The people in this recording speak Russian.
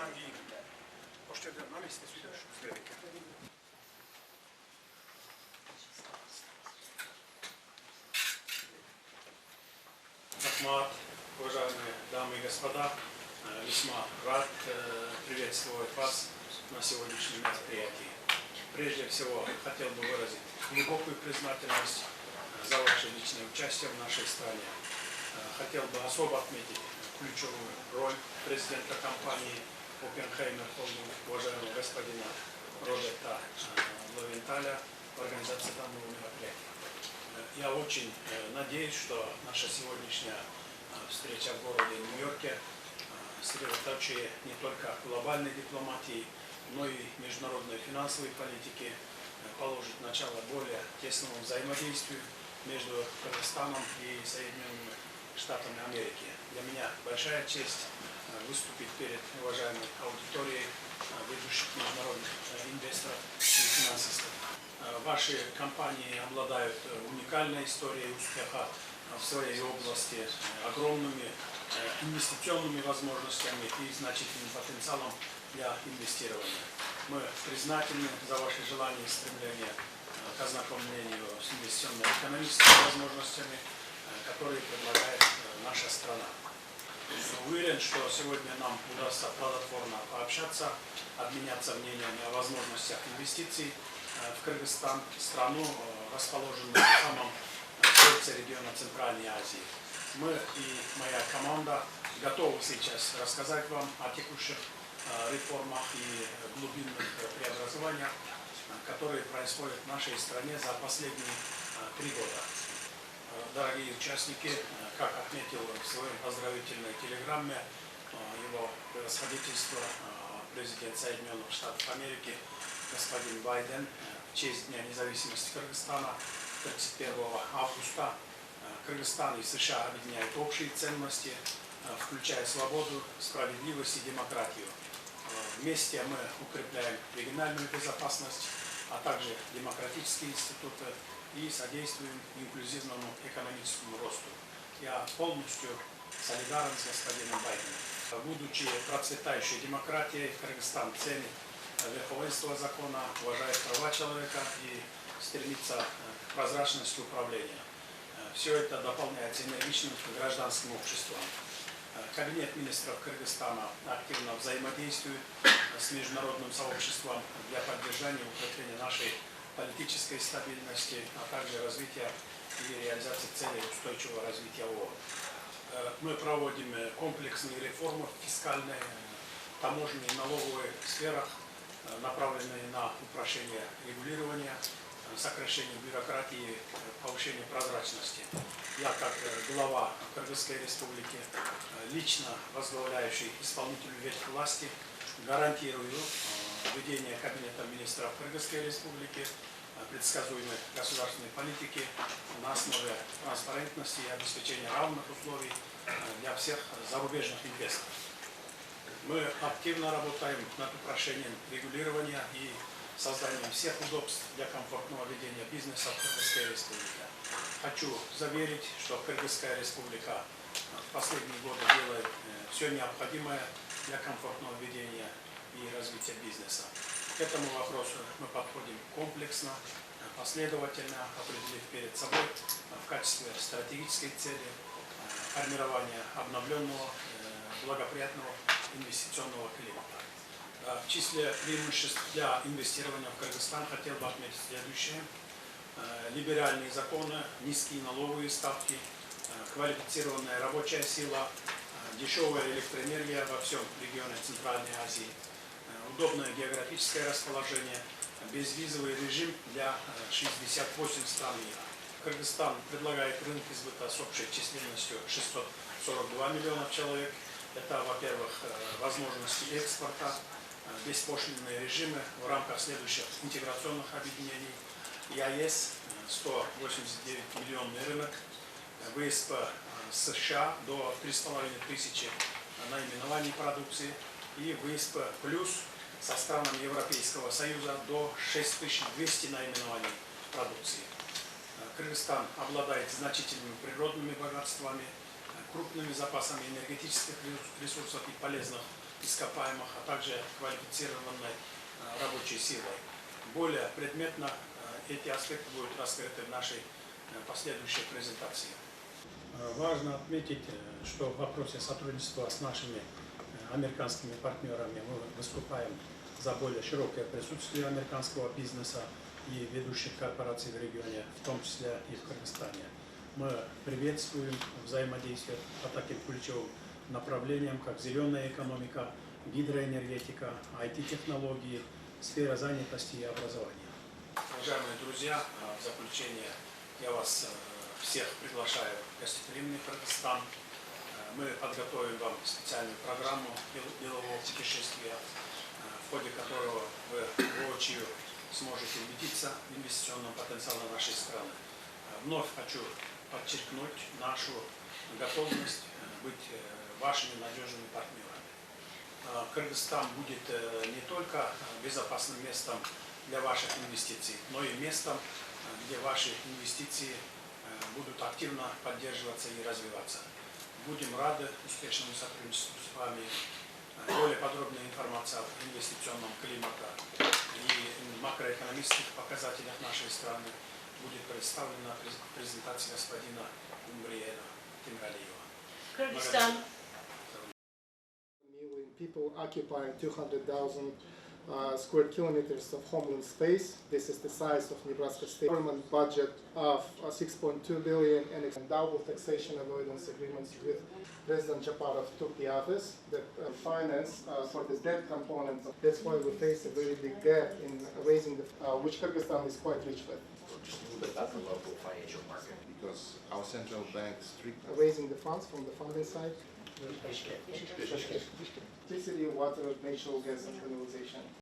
jedan vin. Pošto je na mjestu sviđaš uz velike. Ахмат, уважаемые дамы и господа, весьма рад приветствовать вас на сегодняшнем мероприятии. Прежде всего, хотел бы выразить глубокую признательность за ваше личное участие в нашей стране. Хотел бы особо отметить ключевую роль президента компании Оппенхеймер Холдинг, уважаемого господина Роберта Ловенталя, в организации данного мероприятия. Я очень надеюсь, что наша сегодняшняя встреча в городе Нью-Йорке сосредоточие не только глобальной дипломатии, но и международной финансовой политики, положит начало более тесному взаимодействию между Казахстаном и Соединенными Штатами Америки. Для меня большая честь выступить перед уважаемой аудиторией ведущих международных инвесторов и финансистов. Ваши компании обладают уникальной историей успеха в своей области, огромными инвестиционными возможностями и значительным потенциалом для инвестирования. Мы признательны за ваше желание и стремление к ознакомлению с инвестиционно-экономическими возможностями, которые предлагает наша страна. Уверен, что сегодня нам удастся плодотворно пообщаться, обменяться мнениями о возможностях инвестиций в Кыргызстан, страну, расположенную в самом сердце региона Центральной Азии. Мы и моя команда готовы сейчас рассказать вам о текущих реформах и глубинных преобразованиях, которые происходят в нашей стране за последние 3 года. Дорогие участники, как отметил в своей поздравительной телеграмме его превосходительство президент Соединенных Штатов Америки господин Байден, в честь Дня независимости Кыргызстана 31 августа, Кыргызстан и США объединяют общие ценности, включая свободу, справедливость и демократию. Вместе мы укрепляем региональную безопасность, а также демократические институты и содействуем инклюзивному экономическому росту. Я полностью солидарен с господином Байденом. Будучи процветающей демократией, Кыргызстан ценит верховенство закона, уважает права человека и стремится к прозрачности управления. Все это дополняется энергичным гражданским обществом. Кабинет министров Кыргызстана активно взаимодействует с международным сообществом для поддержания и укрепления нашей политической стабильности, а также развития и реализации целей устойчивого развития ООН. Мы проводим комплексные реформы в фискальной, таможенной и налоговой сферах, направленные на упрощение регулирования, сокращение бюрократии, повышение прозрачности. Я, как глава Кыргызской республики, лично возглавляющий исполнительную ветвь власти, гарантирую ведение Кабинета министров Кыргызской республики предсказуемой государственной политики на основе транспарентности и обеспечения равных условий для всех зарубежных инвесторов. Мы активно работаем над упрощением регулирования и созданием всех удобств для комфортного ведения бизнеса в Кыргызской республике. Хочу заверить, что Кыргызская республика в последние годы делает все необходимое для комфортного ведения и развития бизнеса. К этому вопросу мы подходим комплексно, последовательно, определив перед собой в качестве стратегической цели формирование обновленного, благоприятного инвестиционного климата. В числе преимуществ для инвестирования в Кыргызстан хотел бы отметить следующее. Либеральные законы, низкие налоговые ставки, квалифицированная рабочая сила, дешевая электроэнергия во всем регионе Центральной Азии, удобное географическое расположение, безвизовый режим для 68 стран мира. Кыргызстан предлагает рынок сбыта с общей численностью 642 миллионов человек. Это, во-первых, возможности экспорта, беспошлинные режимы в рамках следующих интеграционных объединений. ЕАЭС 189 миллионный рынок, ВСП США до 3500 наименований продукции и ВСП плюс со странами Европейского Союза до 6200 наименований продукции. Кыргызстан обладает значительными природными богатствами, крупными запасами энергетических ресурсов и полезных ископаемых, а также квалифицированной рабочей силой. Более предметно эти аспекты будут раскрыты в нашей последующей презентации. Важно отметить, что в вопросе сотрудничества с нашими американскими партнерами мы выступаем за более широкое присутствие американского бизнеса и ведущих корпораций в регионе, в том числе и в Кыргызстане. Мы приветствуем взаимодействие по таким ключевым направлениям, как зеленая экономика, гидроэнергетика, IT-технологии, сфера занятости и образования. Уважаемые друзья, в заключение я вас всех приглашаю в гостеприимный Кыргызстан. Мы подготовим вам специальную программу делового путешествия, в ходе которого вы воочию сможете убедиться в инвестиционном потенциале нашей страны. Вновь хочу подчеркнуть нашу готовность быть вашими надежными партнерами. Кыргызстан будет не только безопасным местом для ваших инвестиций, но и местом, где ваши инвестиции будут активно поддерживаться и развиваться. Будем рады успешному сотрудничеству с вами. Более подробная информация об инвестиционном климате и макроэкономических показателях нашей страны будет представлена в презентации господина Умбриена Тимгалиева. Kyrgyzstan. People occupying 200,000 square kilometers of homeland space. This is the size of Nebraska state government budget of 6.2 billion and double taxation avoidance agreements with President Japarov took the office that finance for the debt component. That's why we face a very big gap in raising the which Kyrgyzstan is quite rich with. Just a little bit about the local financial market. Because our central bank strictly Raising the funds from the funding side. Electricity, water, natural gas, and mineralization.